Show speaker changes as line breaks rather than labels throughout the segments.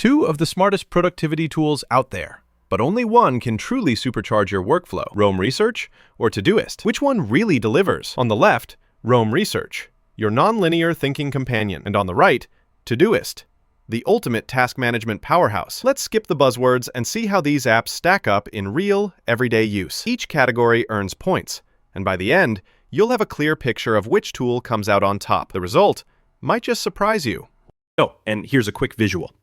Two of the smartest productivity tools out there, but only one can truly supercharge your workflow. Roam Research or Todoist? Which one really delivers? On the left, Roam Research, your nonlinear thinking companion. And on the right, Todoist, the ultimate task management powerhouse. Let's skip the buzzwords and see how these apps stack up in real, everyday use. Each category earns points, and by the end, you'll have a clear picture of which tool comes out on top. The result might just surprise you. Oh, and here's a quick visual.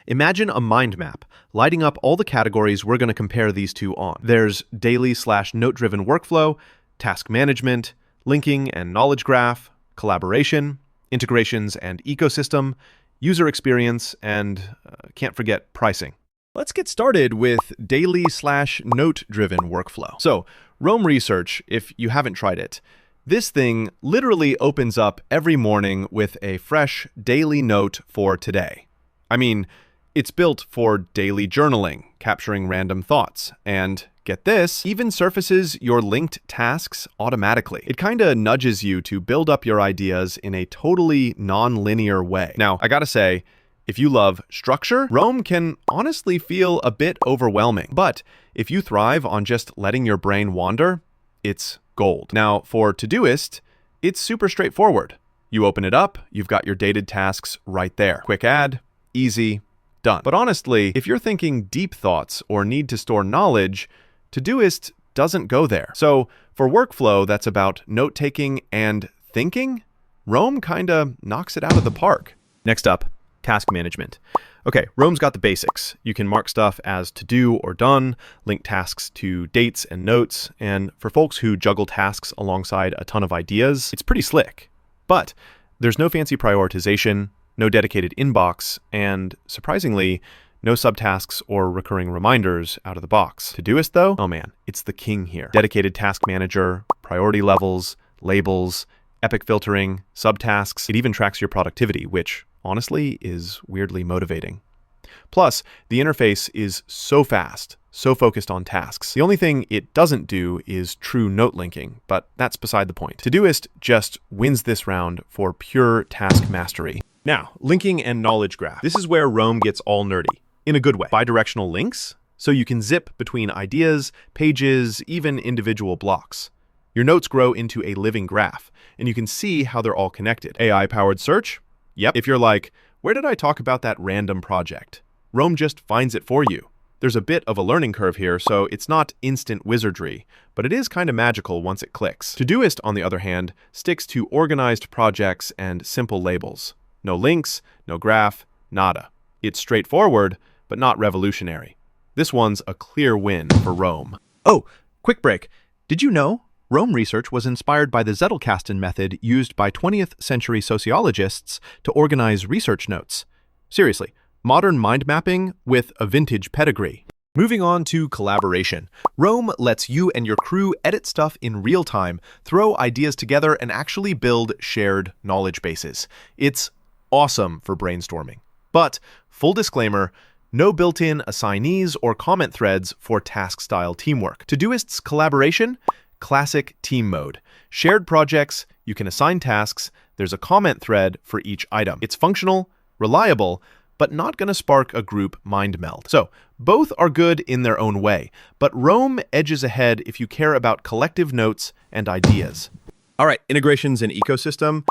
Imagine a mind map, lighting up all the categories we're going to compare these two on. There's daily/note-driven workflow, task management, linking and knowledge graph, collaboration, integrations and ecosystem, user experience, and can't forget pricing. Let's get started with daily/note-driven workflow. So, Roam Research, if you haven't tried it, this thing literally opens up every morning with a fresh daily note for today. I mean, it's built for daily journaling, capturing random thoughts, and get this, even surfaces your linked tasks automatically. It kinda nudges you to build up your ideas in a totally non-linear way. Now, I gotta say, if you love structure, Roam can honestly feel a bit overwhelming. But if you thrive on just letting your brain wander, it's gold. Now, for Todoist, it's super straightforward. You open it up, you've got your dated tasks right there. Quick add, easy, done. But honestly, if you're thinking deep thoughts or need to store knowledge, Todoist doesn't go there. So for workflow that's about note-taking and thinking, Roam kinda knocks it out of the park. Next up, task management. Okay, Roam's got the basics. You can mark stuff as to do or done, link tasks to dates and notes, and for folks who juggle tasks alongside a ton of ideas, it's pretty slick. But there's no fancy prioritization, no dedicated inbox, and surprisingly, no subtasks or recurring reminders out of the box. Todoist though, oh man, it's the king here. Dedicated task manager, priority levels, labels, epic filtering, subtasks. It even tracks your productivity, which honestly is weirdly motivating. Plus, the interface is so fast, so focused on tasks. The only thing it doesn't do is true note linking, but that's beside the point. Todoist just wins this round for pure task mastery. Now, linking and knowledge graph. This is where Roam gets all nerdy, in a good way. Bidirectional links, so you can zip between ideas, pages, even individual blocks. Your notes grow into a living graph, and you can see how they're all connected. AI-powered search? Yep. If you're like, where did I talk about that random project? Roam just finds it for you. There's a bit of a learning curve here, so it's not instant wizardry, but it is kind of magical once it clicks. Todoist, on the other hand, sticks to organized projects and simple labels. No links, no graph, nada. It's straightforward, but not revolutionary. This one's a clear win for Roam. Oh, quick break. Did you know Roam Research was inspired by the Zettelkasten method used by 20th century sociologists to organize research notes? Seriously, modern mind mapping with a vintage pedigree. Moving on to collaboration. Roam lets you and your crew edit stuff in real time, throw ideas together, and actually build shared knowledge bases. It's awesome for brainstorming. But, full disclaimer, no built-in assignees or comment threads for task-style teamwork. Todoist's collaboration? Classic team mode. Shared projects, you can assign tasks, there's a comment thread for each item. It's functional, reliable, but not going to spark a group mind meld. So, both are good in their own way, but Roam edges ahead if you care about collective notes and ideas. All right, integrations and ecosystem.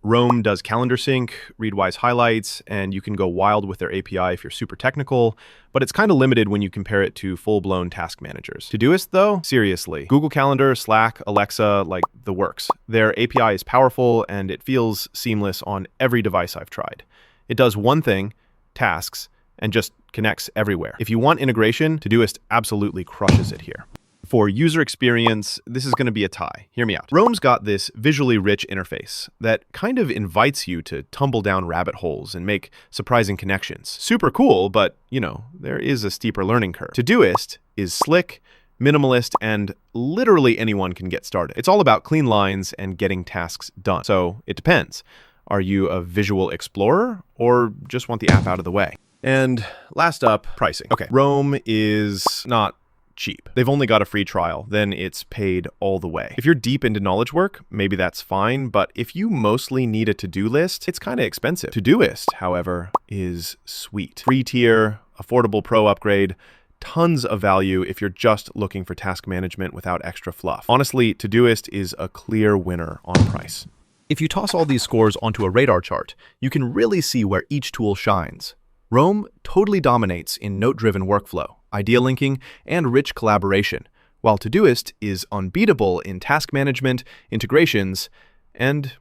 Roam does calendar sync, Readwise highlights, and you can go wild with their API if you're super technical, but it's kind of limited when you compare it to full-blown task managers. Todoist, though, seriously. Google Calendar, Slack, Alexa, like the works. Their API is powerful, and it feels seamless on every device I've tried. It does one thing, tasks, and just connects everywhere. If you want integration, Todoist absolutely crushes it here. For user experience, this is going to be a tie. Hear me out. Roam's got this visually rich interface that kind of invites you to tumble down rabbit holes and make surprising connections. Super cool, but, you know, there is a steeper learning curve. Todoist is slick, minimalist, and literally anyone can get started. It's all about clean lines and getting tasks done. So it depends. Are you a visual explorer or just want the app out of the way? And last up, pricing. Okay, Roam is not cheap. They've only got a free trial, then it's paid all the way. If you're deep into knowledge work, maybe that's fine, but if you mostly need a to-do list, it's kind of expensive. Todoist, however, is sweet. Free tier, affordable pro upgrade, tons of value if you're just looking for task management without extra fluff. Honestly, Todoist is a clear winner on price. If you toss all these scores onto a radar chart, you can really see where each tool shines. Roam totally dominates in note-driven workflow, idea linking, and rich collaboration, while Todoist is unbeatable in task management, integrations, and,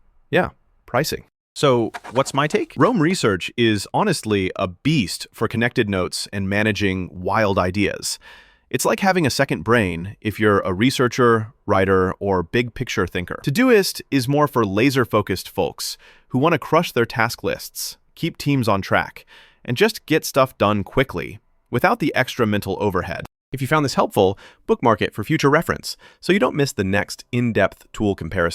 pricing. So, what's my take? Roam Research is honestly a beast for connected notes and managing wild ideas. It's like having a second brain if you're a researcher, writer, or big picture thinker. Todoist is more for laser-focused folks who want to crush their task lists, keep teams on track, and just get stuff done quickly without the extra mental overhead. If you found this helpful, bookmark it for future reference so you don't miss the next in-depth tool comparison.